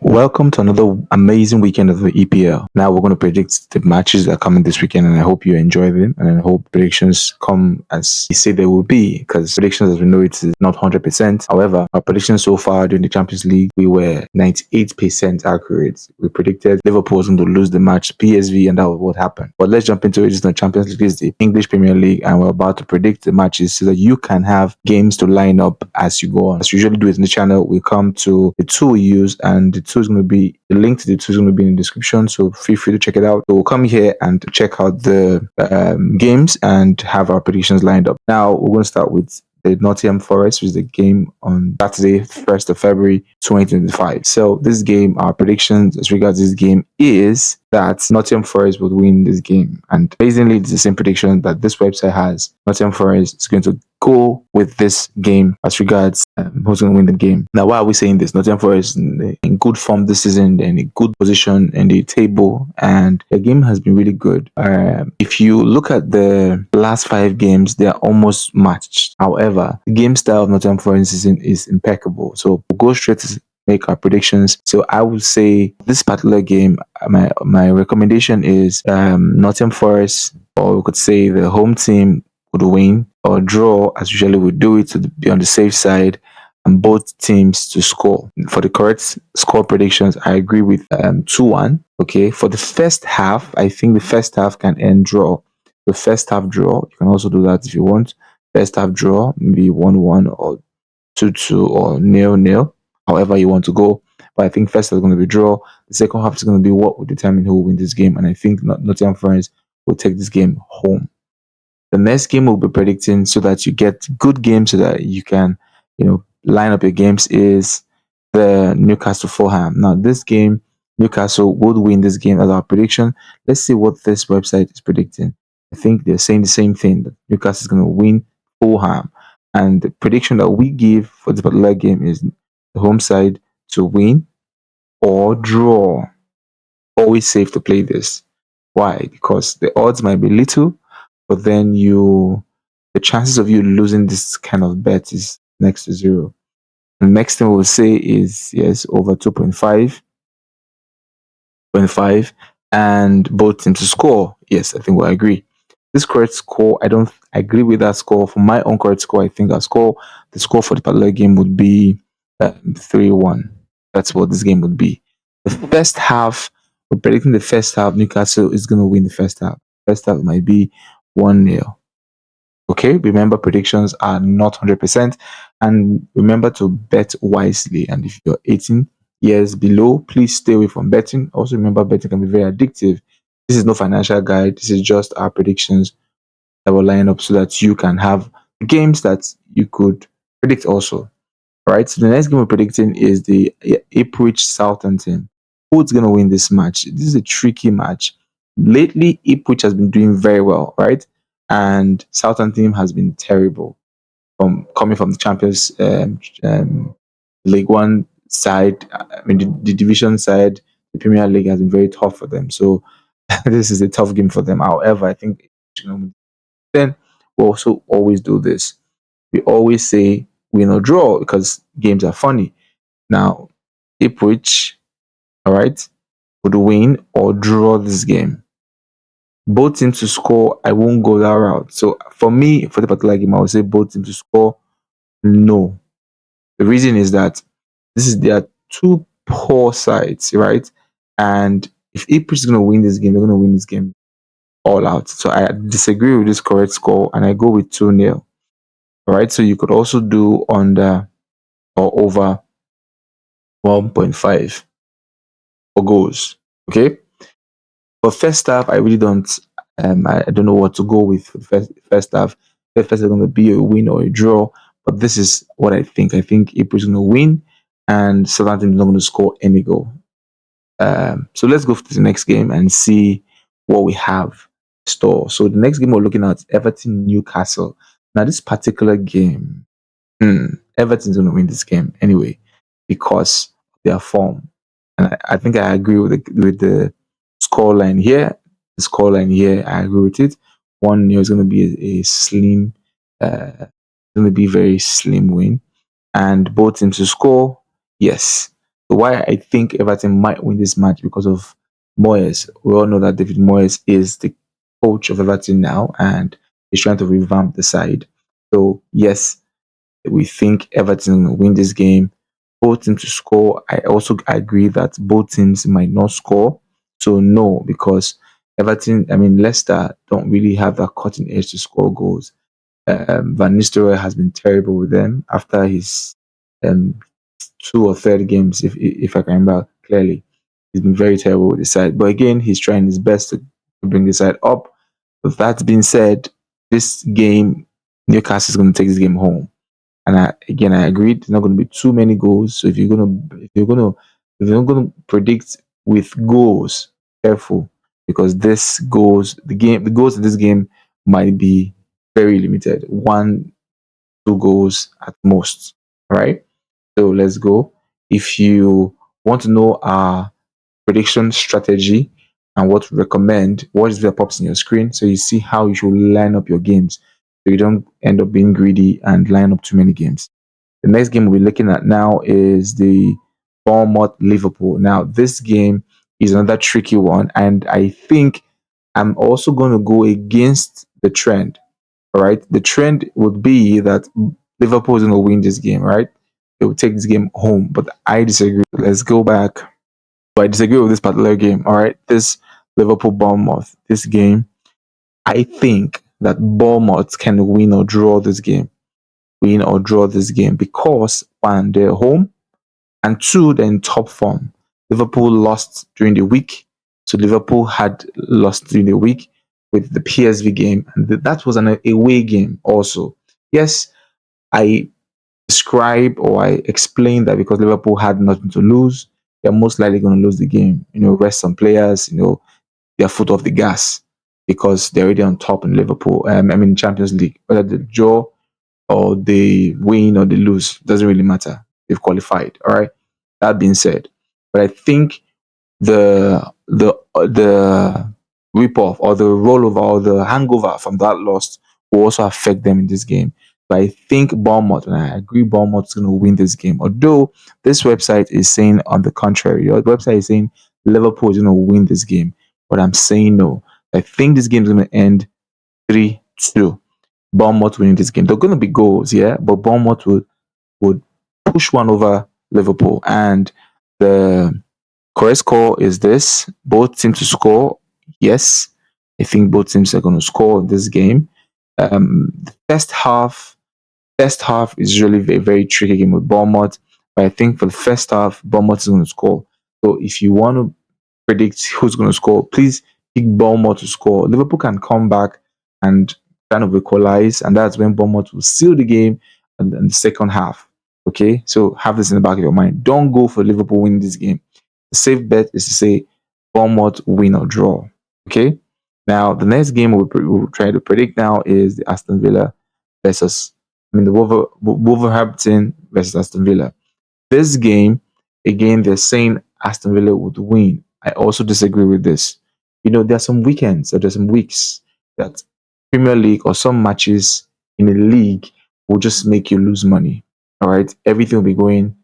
Welcome to another amazing weekend of the EPL. Now we're going to predict the matches that are coming this weekend, and I hope you enjoy them. And I hope predictions come as we say they will be, because predictions, as we know, it is not 100%. However, our predictions so far during the Champions League, we were 98% accurate. We predicted Liverpool was going to lose the match PSV, and that was what happened. But let's jump into it. It's not Champions League, it's the English Premier League, and we're about to predict the matches so that you can have games to line up as you go on. As we usually do it in the channel, we come to the tool we use, and the tool is going to be the link to the tool is going to be in the description, so feel free to check it out. So we'll come here and check out the games and have our predictions lined up. Now we're going to start with the Nottingham Forest, which is the game on Saturday, 1st of February 2025. So this game, our predictions as regards this game is that Nottingham Forest will win this game. And basically, it's the same prediction that this website has. Nottingham Forest is going to go with this game as regards who's going to win the game. Now, why are we saying this? Nottingham Forest in good form this season, they're in a good position in the table, and the game has been really good. If you look at the last 5 games, they are almost matched. However, the game style of Nottingham Forest is impeccable. So we'll go straight to make our predictions. So I would say this particular game, my recommendation is Nottingham Forest, or we could say the home team would win or draw, as usually we do it, to be on the safe side, and both teams to score. For the correct score predictions, I agree with 2-1. Okay, for the first half, I think the first half can end draw. The first half draw, you can also do that if you want. First half draw, maybe 1-1 or 2-2 or 0-0, however you want to go. But I think first half is going to be draw. The second half is going to be what will determine who will win this game, and I think Nottingham Forest will take this game home. The next game we'll be predicting so that you get good games so that you can, line up your games is the Newcastle Fulham. Now, this game, Newcastle would win this game as our prediction. Let's see what this website is predicting. I think they're saying the same thing, that Newcastle is going to win Fulham. And the prediction that we give for this particular game is the home side to win or draw. Always safe to play this. Why? Because the odds might be little, but then the chances of you losing this kind of bet is next to zero. The next thing we'll say is yes, over 2.5, and both teams to score. Yes, I think we'll agree. This correct score, I don't agree with that score. For my own correct score, I think the score for the particular game would be 3-1. That's what this game would be. The first half, we're predicting the first half, Newcastle is going to win the first half. First half might be 1-0. Okay, remember predictions are not 100%, and remember to bet wisely. And if you're 18 years below, please stay away from betting. Also, remember betting can be very addictive. This is no financial guide, this is just our predictions that will line up so that you can have games that you could predict also. All right, so the next game we're predicting is the Ipswich Southampton. Who's going to win this match? This is a tricky match. Lately, Ipswich has been doing very well, right? And Southampton has been terrible from coming from the Champions League One side. I mean, the division side, the Premier League has been very tough for them. So this is a tough game for them. However, I think then we also always do this. We always say win or draw because games are funny. Now, Ipswich, all right, would win or draw this game. Both teams to score, I won't go that route. So for me, for the particular game, I would say both teams to score. No. The reason is that there are two poor sides, right? And if Ipswich is going to win this game, they're going to win this game all out. So I disagree with this correct score, and I go with 2-0. All right. So you could also do under or over 1.5 for goals. Okay. For first half, I really don't. I don't know what to go with for the first half. The first is going to be a win or a draw, but this is what I think. I think April is going to win, and Southampton is not going to score any goal. So let's go to the next game and see what we have in store. So the next game we're looking at Everton Newcastle. Now this particular game, Everton's going to win this game anyway because of their form, and I think I agree with the scoreline here. The scoreline here, I agree with it. 1-0 is going to be a slim, going to be very slim win, and both teams to score. Yes, So why I think Everton might win this match because of Moyes. We all know that David Moyes is the coach of Everton now, and he's trying to revamp the side. So yes, we think Everton will win this game. Both teams to score. I also agree that both teams might not score. So no, because Leicester don't really have that cutting edge to score goals. Van Nistelrooy has been terrible with them after his um, two or third games, if I can remember clearly. He's been very terrible with the side. But again, he's trying his best to bring the side up. With that being said, this game, Newcastle is going to take this game home. And I agreed. There's not going to be too many goals. So if you're going to predict with goals, careful, because the goals in this game might be very limited. One, two goals at most. All right. So let's go. If you want to know our prediction strategy and what to recommend, watch the pops in your screen so you see how you should line up your games so you don't end up being greedy and line up too many games. The next game we're looking at now is the Bournemouth Liverpool. Now, this game is another tricky one, and I think I'm also going to go against the trend. All right, the trend would be that Liverpool is going to win this game. Right, they will take this game home, but I disagree. Let's go back. So I disagree with this particular game. All right, this Liverpool Bournemouth, this game, I think that Bournemouth can win or draw this game because one, they're home, and two, they're in top form. Liverpool lost during the week, so Liverpool had lost during the week with the PSV game, and that was an away game also. Yes, I describe or I explain that because Liverpool had nothing to lose, they're most likely going to lose the game. Rest some players, their foot off the gas because they're already on top in Liverpool. Champions League, whether they draw or they win or they lose, doesn't really matter. They've qualified. All right. That being said, but I think the rip off or the rollover or the hangover from that loss will also affect them in this game. But I think Bournemouth, and I agree, Bournemouth is going to win this game. Although this website is saying on the contrary, your website is saying Liverpool is going to win this game, but I'm saying no. I think this game is going to end 3-2. Bournemouth winning this game. There are going to be goals, yeah, but Bournemouth would push one over Liverpool. And the correct score is this: both teams to score. Yes, I think both teams are going to score in this game. The first half is usually a very tricky game with Bournemouth, but I think for the first half, Bournemouth is going to score. So if you want to predict who's going to score, please pick Bournemouth to score. Liverpool can come back and kind of equalize, and that's when Bournemouth will seal the game in the second half. Okay, so have this in the back of your mind. Don't go for Liverpool winning this game. The safe bet is to say Bournemouth win or draw. Okay, now the next game we'll try to predict now is the Aston Villa versus, the Wolverhampton versus Aston Villa. This game, again, they're saying Aston Villa would win. I also disagree with this. There are some weekends or there's some weeks that Premier League or some matches in a league will just make you lose money. All right. Everything will be going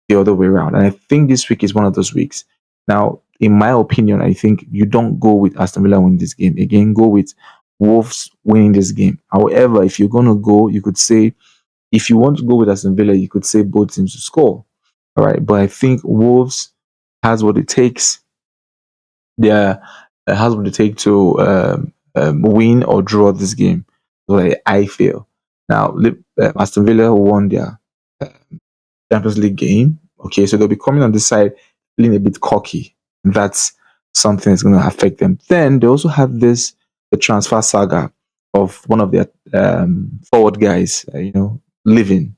the other way around. And I think this week is one of those weeks. Now, in my opinion, I think you don't go with Aston Villa winning this game. Again, go with Wolves winning this game. However, if you're going to go, you could say, if you want to go with Aston Villa, you could say both teams to score. All right. But I think Wolves has what it takes. They're has what it takes to win or draw this game. So I feel. Now, Aston Villa won their Champions League game. Okay, so they'll be coming on this side feeling a bit cocky. And that's something that's going to affect them. Then they also have the transfer saga of one of their forward guys, leaving.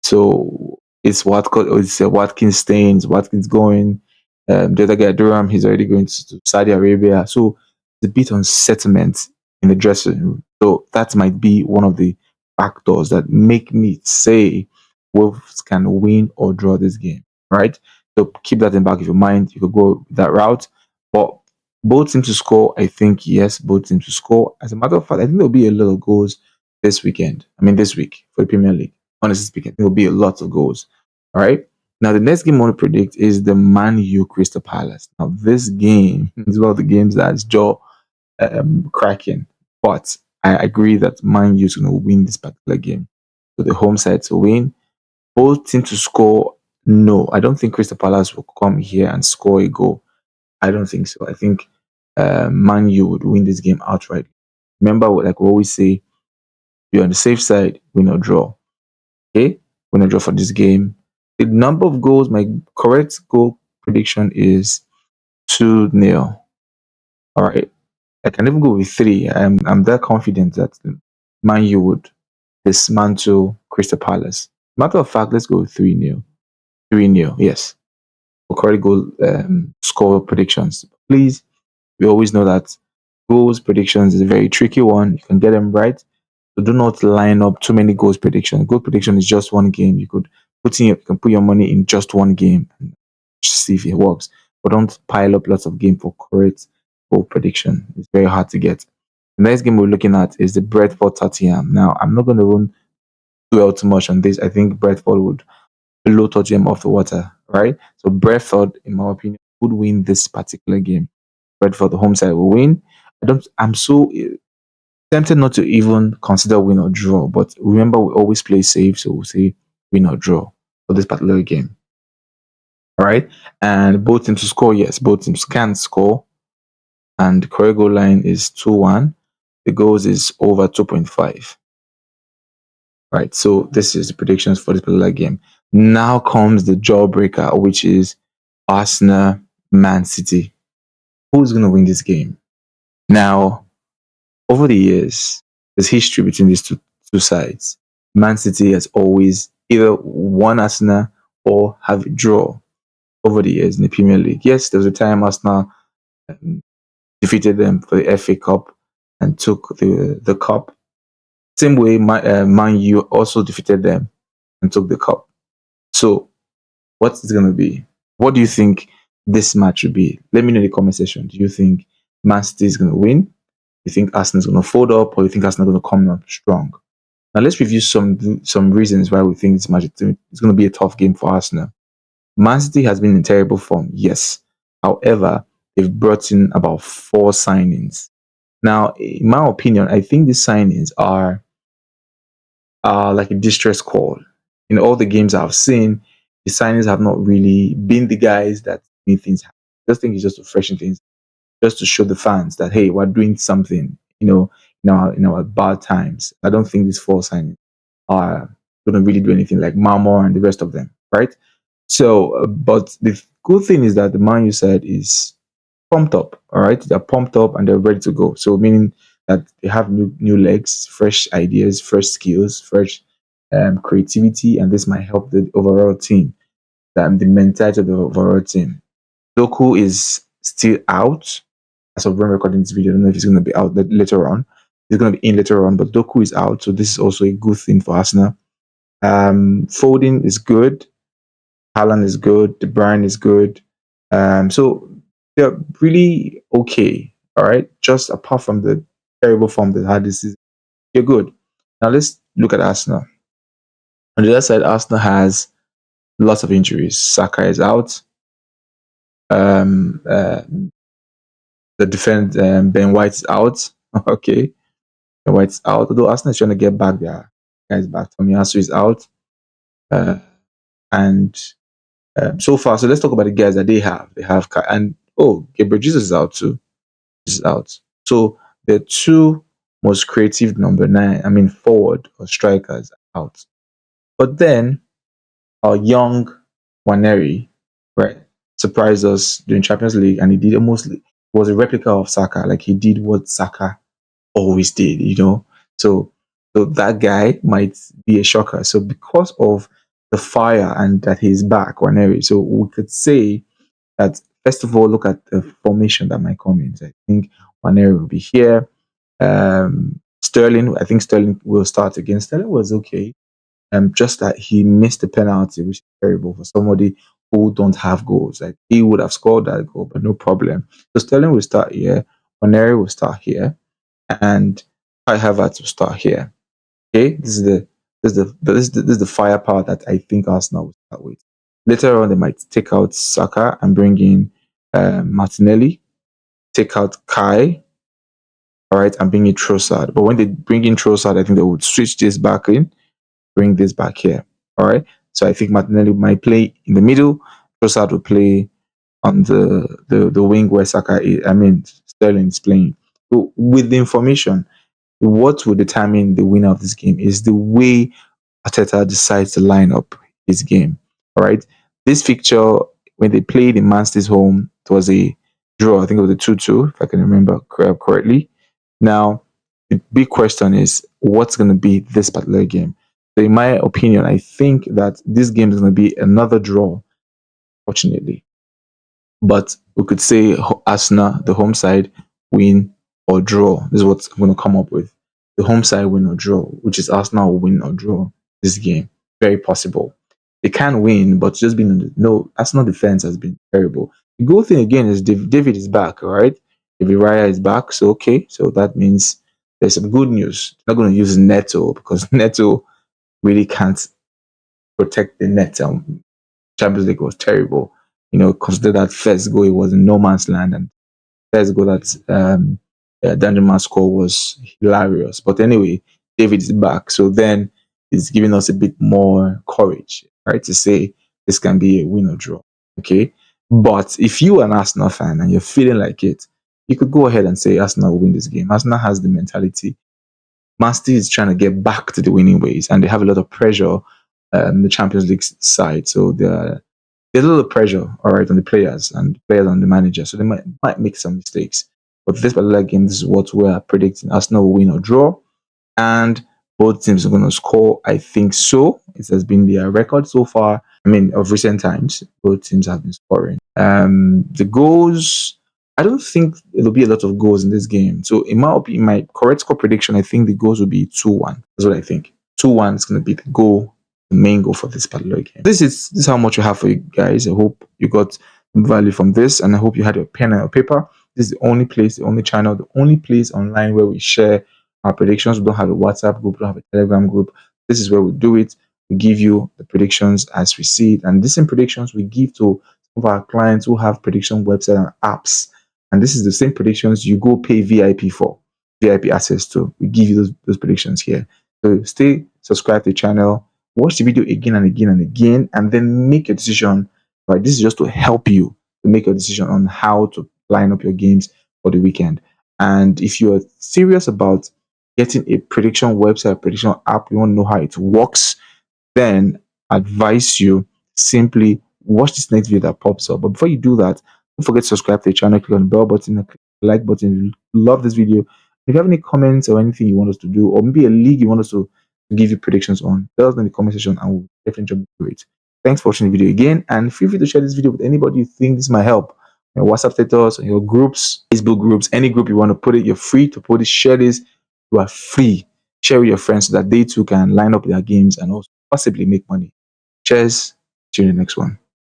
So it's Watkins staying, it's Watkins going. The other guy, Durham, he's already going to Saudi Arabia. So it's a bit unsettlement in the dressing room. So that might be one of the factors that make me say Wolves can win or draw this game, right? So keep that in the back of your mind. You could go that route. But both teams to score, I think, yes, both teams to score. As a matter of fact, I think there'll be a lot of goals this weekend. This week for the Premier League. Honestly speaking, there will be a lot of goals. All right. Now, the next game I want to predict is the Man U Crystal Palace. Now, this game is one of the games that's jaw cracking, but I agree that Man U is going to win this particular game. So the home side to win, both teams to score. No, I don't think Crystal Palace will come here and score a goal. I don't think so. I think Man U would win this game outright. Remember, like we always say, you're on the safe side, win or draw. Okay, win or draw for this game. The number of goals, my correct goal prediction is 2-0. All right, I can even go with three. I'm that confident that Man U would dismantle Crystal Palace. Matter of fact, let's go with 3-0. 3-0, yes. For correct goal score predictions. Please, we always know that goals predictions is a very tricky one. You can get them right. So do not line up too many goals prediction. Goal prediction is just one game. You can put your money in just one game and see if it works. But don't pile up lots of game for correct goal prediction. It's very hard to get. The next game we're looking at is the Brentford Tottenham. Now, I'm not going to even dwell too much on this. I think Brentford would blow Tottenham off the water, right? So Brentford, in my opinion, would win this particular game. Brentford, the home side, will win. I'm so tempted not to even consider win or draw, but remember we always play safe, so we'll say win or draw for this particular game. All right. And both teams to score, yes, both teams can score. And the correct goal line is 2-1. The goals is over 2.5. Right. So this is the predictions for this particular game. Now comes the jawbreaker, which is Arsenal Man City. Who's gonna win this game? Now, over the years, there's history between these two sides. Man City has always either won Arsenal or have a draw over the years in the Premier League. Yes, there was a time Arsenal um, defeated them for the FA Cup and took the cup. Same way, Man U also defeated them and took the cup. So, what is going to be? What do you think this match will be? Let me know in the comment section. Do you think Man City is going to win? You think Arsenal is going to fold up, or you think Arsenal is going to come up strong? Now let's review some reasons why we think this match is going to be a tough game for Arsenal. Man City has been in terrible form, yes. However, they've brought in about 4 signings. Now, in my opinion, I think these signings are like a distress call. In all the games I've seen, the signings have not really been the guys that make things happen. I just think it's just to freshen things, just to show the fans that hey, we're doing something, in our bad times. I don't think these 4 signings are going to really do anything like Marmor and the rest of them, right? So, but the good thing is that the man you said is pumped up. All right, they're pumped up and they're ready to go. So, meaning that they have new legs, fresh ideas, fresh skills, fresh creativity, and this might help the overall team, the mentality of the overall team. Doku is still out as of when recording this video. I don't know if he's going to be out later on. He's going to be in later on, but Doku is out, so this is also a good thing for Arsenal. Foden is good. Haaland is good. De Bruyne is good. So they're really okay. All right. Just apart from the terrible form they had this season, you're good. Now let's look at Arsenal. On the other side, Arsenal has lots of injuries. Saka is out. Um, uh, the defense, Ben White is out. Okay, Ben White is out. Although Arsenal is trying to get back their guys back. Tomiyasu is out. Uh, and so far, so let's talk about the guys that they have. They have and Gabriel Jesus is out too. Is out. So the two most creative number 9, I mean forward or strikers out. But then our young Waneri, right, surprised us during Champions League, and he did almost was a replica of Saka. Like he did what Saka always did. So that guy might be a shocker. So because of the fire and that he's back, Waneri, so we could say that first of all, look at the formation that might come in. So I think Waneri will be here. Sterling, I think Sterling will start again. Sterling was okay. Just that he missed the penalty, which is terrible for somebody who don't have goals. Like he would have scored that goal, but no problem. So Sterling will start here. Waneri will start here, and Kai Havertz will start here. Okay, this is the firepower that I think Arsenal will start with. Later on, they might take out Saka and bring in Martinelli, take out Kai, all right, and bring in Trossard. But when they bring in Trossard, I think they would switch this back in, bring this back here. All right. So I think Martinelli might play in the middle. Trossard will play on the wing where Saka is, I mean Sterling is playing. So with the information, what will determine the winner of this game is the way Arteta decides to line up his game. All right. This fixture, when they played in Man City's home, it was a draw. I think it was a 2-2, if I can remember correctly. Now, the big question is what's going to be this particular game? So, in my opinion, I think that this game is going to be another draw, fortunately. But we could say Arsenal, the home side, win or draw. This is what I'm going to come up with. The home side win or draw, which is Arsenal will win or draw this game. Very possible. They can win, but just being no, Arsenal defense has been terrible. The good thing again is David is back, all right? David Raya is back, so okay. So that means there's some good news. They're not going to use Neto because Neto really can't protect the net. Champions League was terrible. Consider that first goal, it was in no man's land, and first goal that Danjuma score was hilarious. But anyway, David is back, so then it's giving us a bit more courage, right, to say this can be a win or draw. Okay, but if you are an Arsenal fan and you're feeling like it, you could go ahead and say Arsenal will win this game. Arsenal has the mentality. Man City is trying to get back to the winning ways, and they have a lot of pressure. The Champions League side, so there's a little pressure, all right, on the players and players on the manager, so they might make some mistakes. But this particular game, this is what we're predicting: Arsenal will win or draw, and both teams are going to score. I think so. It has been their record so far. I mean, of recent times, both teams have been scoring. The goals. I don't think there'll be a lot of goals in this game. So, in my opinion, my correct score prediction, I think the goals will be 2-1. That's what I think. 2-1 is going to be the goal, the main goal for this particular game. This is how much I have for you guys. I hope you got value from this, and I hope you had your pen and your paper. This is the only place, the only channel, the only place online where we share our predictions. We don't have a WhatsApp group, we don't have a Telegram group. This is where we do it. We give you the predictions as we see it, and these same predictions we give to some of our clients who have prediction websites and apps. And this is the same predictions you go pay VIP for, VIP access to. We give you those predictions here. So stay subscribed to the channel, watch the video again and again and again, and then make a decision. Right, this is just to help you to make a decision on how to line up your games for the weekend. And if you are serious about getting a prediction website, prediction app, you want to know how it works, then advise you simply watch this next video that pops up. But before you do that, don't forget to subscribe to the channel, click on the bell button, and click the like button if you love this video. If you have any comments or anything you want us to do, or maybe a league you want us to give you predictions on, tell us in the comment section and we'll definitely jump into it. Thanks for watching the video again, and feel free to share this video with anybody you think this might help. Your WhatsApp status, your groups, Facebook groups, any group you want to put it, you're free to put it. Share this. You are free. Share with your friends so that they too can line up their games and also possibly make money. Cheers. See you in the next one.